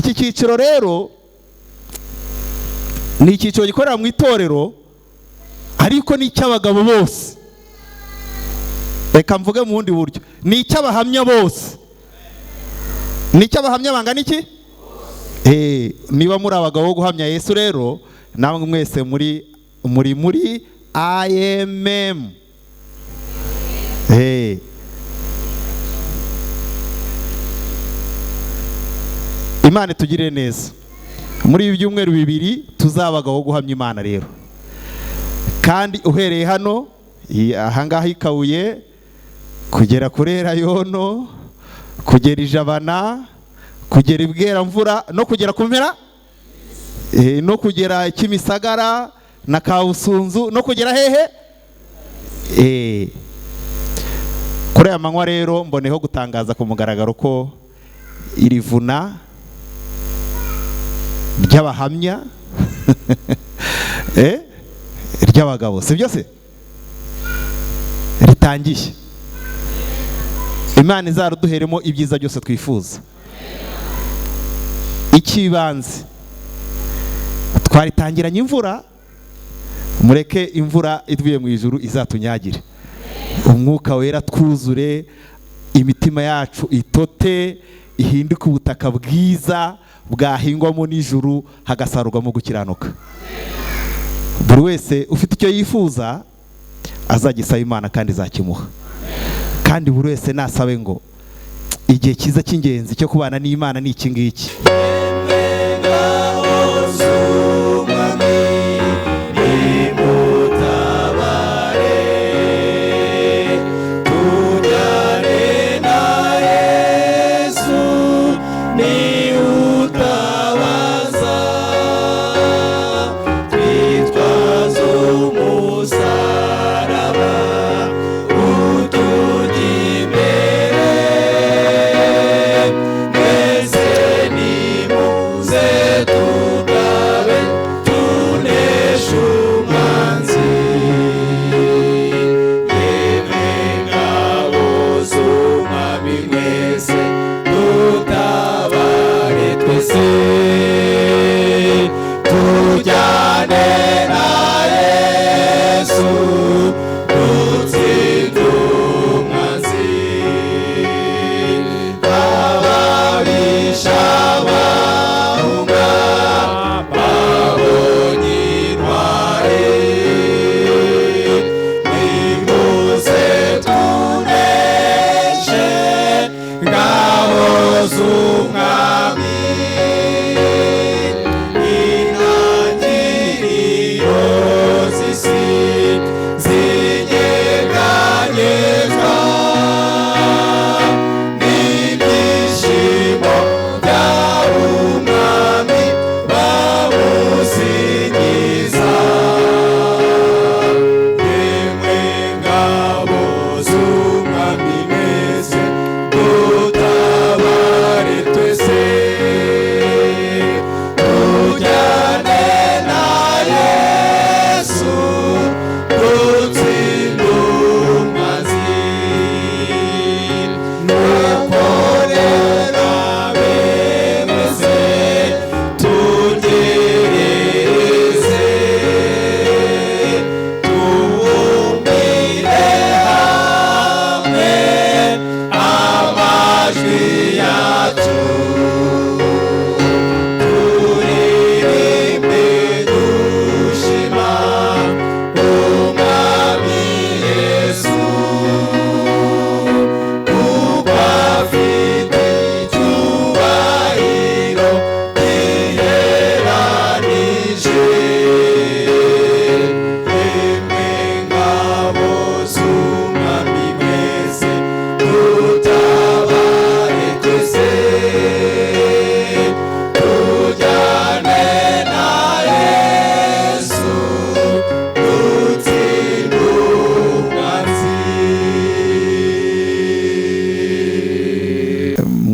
iki cyiciro rero ni icyiciro gikorera mu itorero ariko ni icy'abagabo bose. Reka mvuge mu bundi buryo, ni icy'abahamya bose. Ni icy'abahamya bangana iki? Niba muri abagabo bo guhamya Yesu rero, namwe mwese muri IMM. Imana tugire neza. Muri ibi byumweru bibiri tuzabagaho guhamya Imana rero. Kandi uhereye hano ahangaha ikabuye kugera kurera yono, kugera Ijabana, kugera Ibweramvura no kugera Kumpera, no kugera Kimisagara na Kabusunzu no kugera hehe. Kuri aya manywa rero mboneho gutangaza ku mugaragaro ko iri vuna ry'abahamya ry'abagabo, si byose ritangiye. Imana izaruduheremo ibyiza byose twifuza. Ikibanze twaritangiranye imvura, mureke imvura ivuye mu ijuru izatunyagire, umwuka wera twuzure, imitima yacu itote, ihinduke ubutaka bwiza bwahingwamo n'ijuru hagasarurwamo gukiranuka. Buri wese ufite icyo yifuza azagisaba Imana kandi izakimuha. Kandi buri wese nasabe ngo igihe cyiza cy'ingenzi cyo kubana n'Imana ni iki ngiki.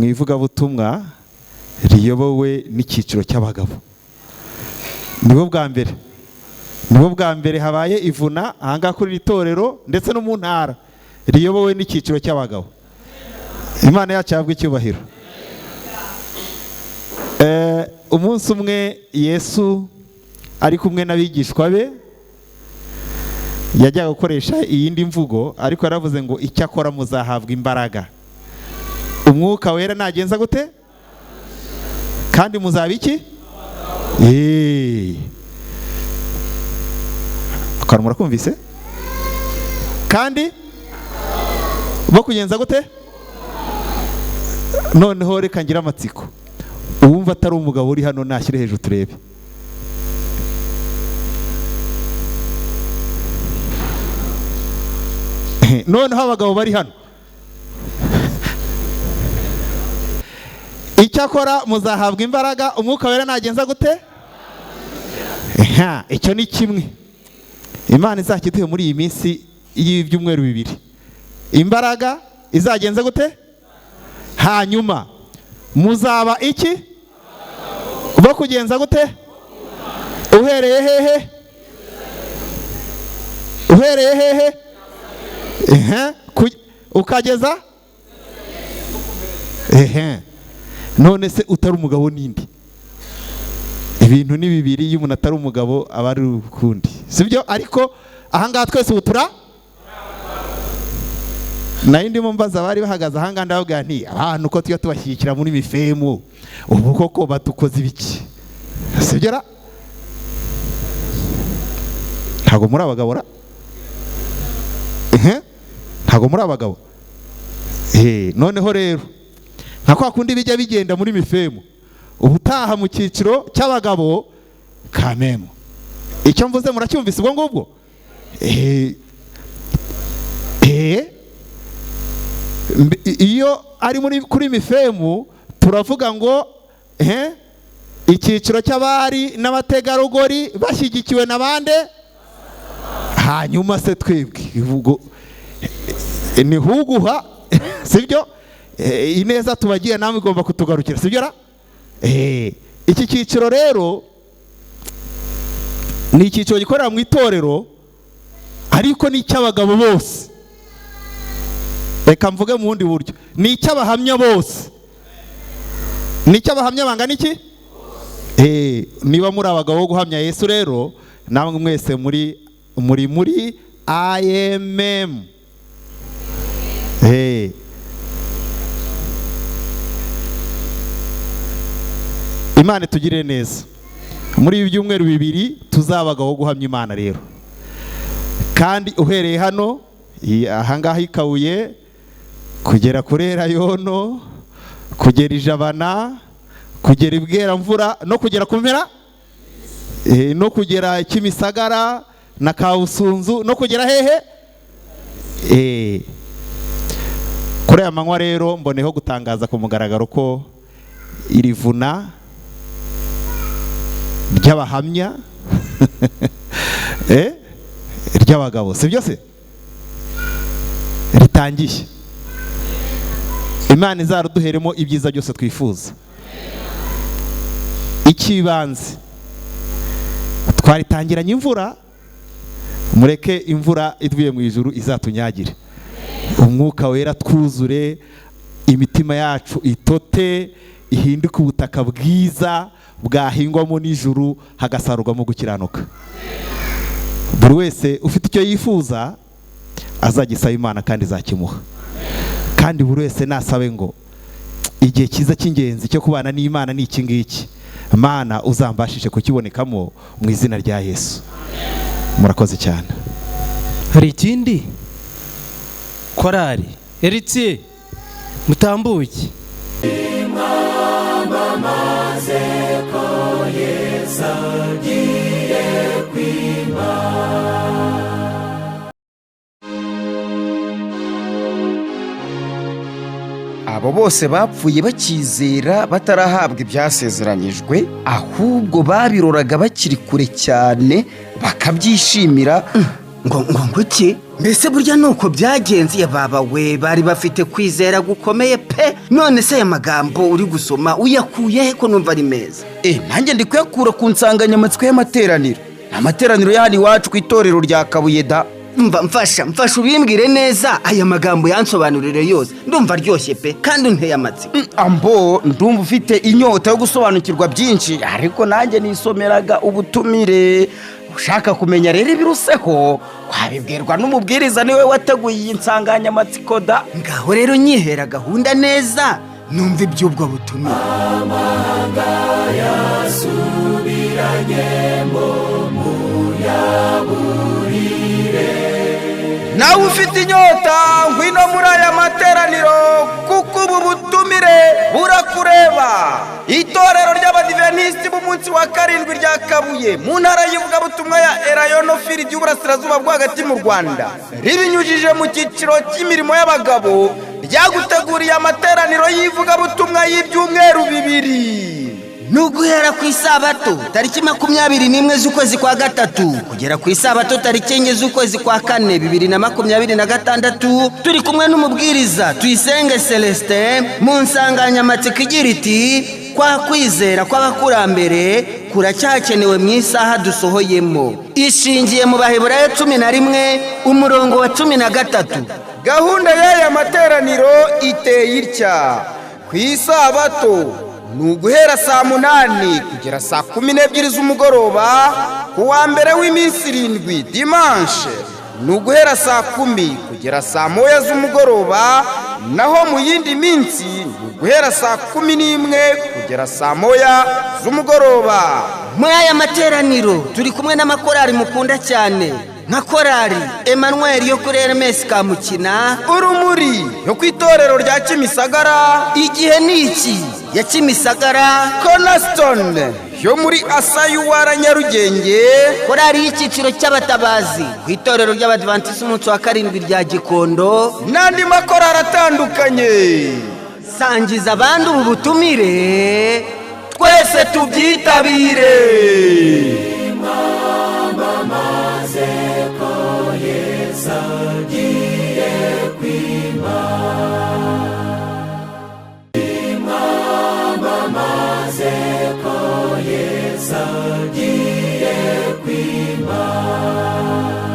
Ivugabutumwa riyobowe n'icyiciro cy'abagabo. Nibo bwa mbere habaye ivuna ahanga kuri itorero ndetse no mu ntara riyobowe n'icyiciro cy'abagabo. Imana yacu yabwe icyubahiro. umunsi umwe Yesu ari kumwe n'abigishwa be yajyaga gukoresha iyindi mvugo, ariko yaravuze ngo icyakora muzahabwa imbaraga umwuka wera nagenza gute, kandi muzaba iki? Akantu murakumvise? Kandi bo kugenza gute? Noneho reka ngira amatsiko, uwumva atari umugabo uri hano nashyire hejuru turebe. Noneho abagabo bari hano, icyakora muzahabwa imbaraga umwuka wera nagenza gute? Icyo ni kimwe Imana izakiduhe muri iyi minsi y'ibyumweru 2. Imbaraga izagenza gute? Hanyuma muzaba iki? Bo kugenza gute? Uhereye hehe? Uhereye hehe? Ukageza? None se utari umugabo nindi? Ibintu ni bibiri, iyo umuntu atari umugabo aba ari ukundi, sibyo? Ariko ahangaha twese ubutura nayo ndimo mbaza abari bahagaze ahangaha, ndavuga nti abantu ko tujya tubashyigikira muri mifemu, ubu koko batukoze ibiki? Sibyo ra? Ntago muri abagabo ra? Ntago muri abagabo? Noneho rero nka kwa kundi bijya bigenda muri mifemu, ubutaha mu cyiciro cy'abagabo kamemo. Icyo mvuze muracyumvise ubwo ngubwo? Iyo ari kuri mifemu turavuga ngo icyiciro cy'abari n'abategarugori bashyigikiwe na bande, hanyuma se twebwe ubwo ni huguha, sibyo? Ineza tubagiye namwe igomba kutugarukira, sibyo ra? Iki cyiciro rero ni icyiciro gikorera mu itorero, ariko ni icy'abagabo bose. Reka mvuge mu bundi buryo, ni icy'abahamya bose. Ni icy'abahamya bangana iki? Niba muri abagabo bo guhamya Yesu rero, namwe mwese muri IMM. Imana itugirire neza. Muri ibi byumweru 2 tuzabagaho guhamya Imana rero. Kandi uhereye hano ahangaha ikabuye kugera kurera yono, kugera Ijabana, kugera Ibweramvura, no kugera Kumpera, no kugera Kimisagara na Kabusunzu, no kugera hehe? Kuri aya manywa rero mboneho gutangaza ku mugaragaro ko iri vuna ry'abahamya ry'abagabo, si byose ritangiye. Imana izaruduheremo ibyiza byose twifuza. Ikibanze twaritangiranye imvura, mureke imvura ivuye mu ijuru izatunyagire, umwuka wera twuzure, imitima yacu itote, ihinduke ubutaka bwiza bwahingwamo n'ijuru, hagasarurwamo gukiranuka. Buri wese ufite icyo yifuza azagisaba Imana kandi izakimuha. Kandi buri wese nasabe ngo igihe cyiza cy'ingenzi cyo kubana n'Imana ni iki ngiki, Mana uzambashishe kukibonekamo mu izina rya Yesu. Murakoze cyane. Hari ikindi? Korari Eritiye mutambuke. Maze ko Yesu agiye kwima. Abo bose bapfuye bakizera batarahabwa ibyasezeranyijwe, ahubwo babiroraga bakiri kure cyane bakabyishimira. ngo iki? Mbese burya nuko byagenze baba we, bari bafite kwizera gukomeye pe. None se aya magambo uri gusoma uyakuye he ko numva ari meza? Nanjye ndi kuyakura ku nsanganyamatsiko y'amateraniro. Amateraniro y'ahandi iwacu ku itorero rya Kabuye da. mfasha ubimbwire neza aya magambo yansobanurire yose. Ndumva aryoshye pe kandi unteye amatsiko. Ambo ndumva ufite inyota yo gusobanukirwa byinshi, ariko nanjye nisomeraga ubutumire. Ushaka kumenya rero ibiruseho wabibwirwa n'umubwiriza niwe wateguye iyi nsanganyamatsiko da. Ngaho rero nyihera gahunda neza numva iby'ubwo butumire. Amahanga yasubiranyemo muyaburire. Nawe ufite inyota ngwino muri aya materaniro kuko ubu butumire burakureba. Itorero ry'Abadiventisiti b'umunsi wa karindwi rya Kabuye mu ntara y'ivugabutumwa ya Erayonofili ry'uburasirazuba bwo hagati mu Rwanda ribinyujije mu cyiciro cy'imirimo y'abagabo ryaguteguriye amateraniro y'ivugabutumwa y'ibyumweru 2. Nuguhera ku isabato tariki 21 z'ukwezi kwa gatatu kugera ku isabato tariki 4 z'ukwezi kwa kane 2026 turi kumwe n'umubwiriza Tuyisenge Celestin mu nsanganyamatsiko igira iti kwa kwizera kw'abakurambere kuracyakenewe mu isaha dusohoyemo. Ishingiye mu Baheburayo 11 umurongo wa 13. Gahunda y'aya materaniro iteye itya: ku isabato nuguhera saa 8 kugera saa 12 z'umugoroba. Ku wa mbere w'iminsi 7 dimanche nuguhera saa 10 kugera saa 1 z'umugoroba. Naho mu yindi minsi nuguhera saa 11 kugera saa 1 z'umugoroba. Muri aya materaniro turi kumwe n'amakorari mukunda cyane nka korari Emmanuel yo kuri RMS Kamukina, Urumuri yo ku itorero rya Kimisagara, Igihe niki ya Kimisagara, Cornerstone yo muri Asayuwara Nyarugenge, korari y'icyiciro cy'abatabazi ku itorero ry'Abadventiste umunsi wa karindwi rya Gikondo, n'andi makorari atandukanye. Sangiza abandi ubu butumire twese tubyitabire. Imama mazeko Yesu